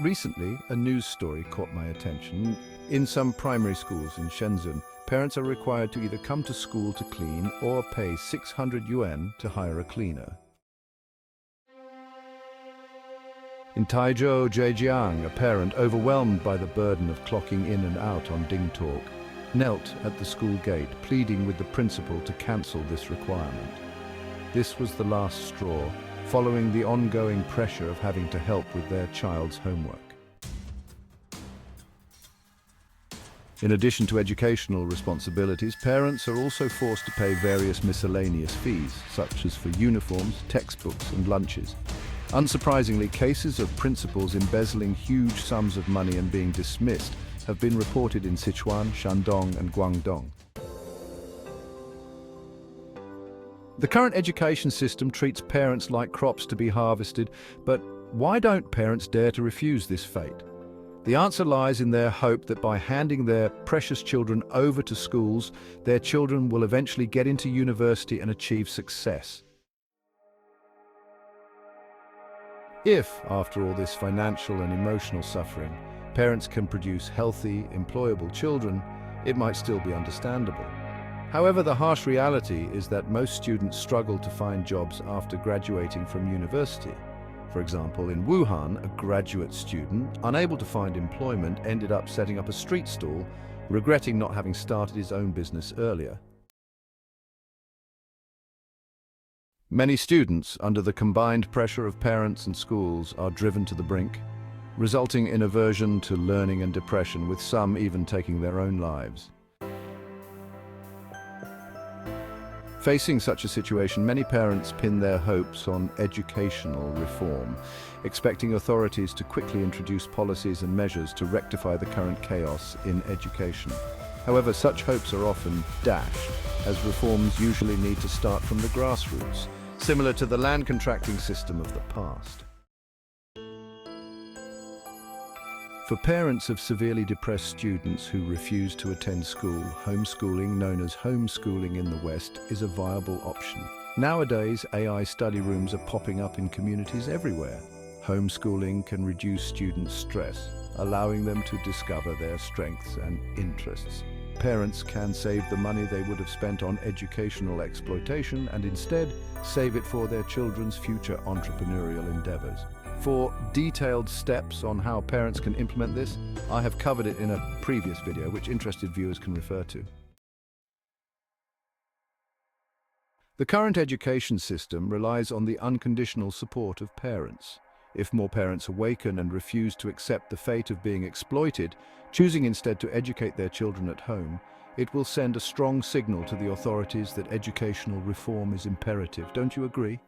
Recently, a news story caught my attention. In some primary schools in Shenzhen, parents are required to either come to school to clean or pay 600 yuan to hire a cleaner. In Taizhou, Zhejiang, a parent overwhelmed by the burden of clocking in and out on DingTalk knelt at the school gate, pleading with the principal to cancel this requirement. This was the last straw, following the ongoing pressure of having to help with their child's homework. In addition to educational responsibilities, parents are also forced to pay various miscellaneous fees, such as for uniforms, textbooks, and lunches. Unsurprisingly, cases of principals embezzling huge sums of money and being dismissed have been reported in Sichuan, Shandong, and Guangdong. The current education system treats parents like crops to be harvested, but why don't parents dare to refuse this fate? The answer lies in their hope that by handing their precious children over to schools, their children will eventually get into university and achieve success. If, after all this financial and emotional suffering, parents can produce healthy, employable children, it might still be understandable. However, the harsh reality is that most students struggle to find jobs after graduating from university. For example, in Wuhan, a graduate student, unable to find employment, ended up setting up a street stall, regretting not having started his own business earlier. Many students, under the combined pressure of parents and schools, are driven to the brink, resulting in aversion to learning and depression, with some even taking their own lives. Facing such a situation, many parents pin their hopes on educational reform, expecting authorities to quickly introduce policies and measures to rectify the current chaos in education. However, such hopes are often dashed, as reforms usually need to start from the grassroots, similar to the land contracting system of the past. For parents of severely depressed students who refuse to attend school, homeschooling, known as homeschooling in the West, is a viable option. Nowadays, AI study rooms are popping up in communities everywhere. Homeschooling can reduce students' stress, allowing them to discover their strengths and interests. Parents can save the money they would have spent on educational exploitation and instead save it for their children's future entrepreneurial endeavors. For detailed steps on how parents can implement this, I have covered it in a previous video, which interested viewers can refer to. The current education system relies on the unconditional support of parents. If more parents awaken and refuse to accept the fate of being exploited, choosing instead to educate their children at home, it will send a strong signal to the authorities that educational reform is imperative. Don't you agree?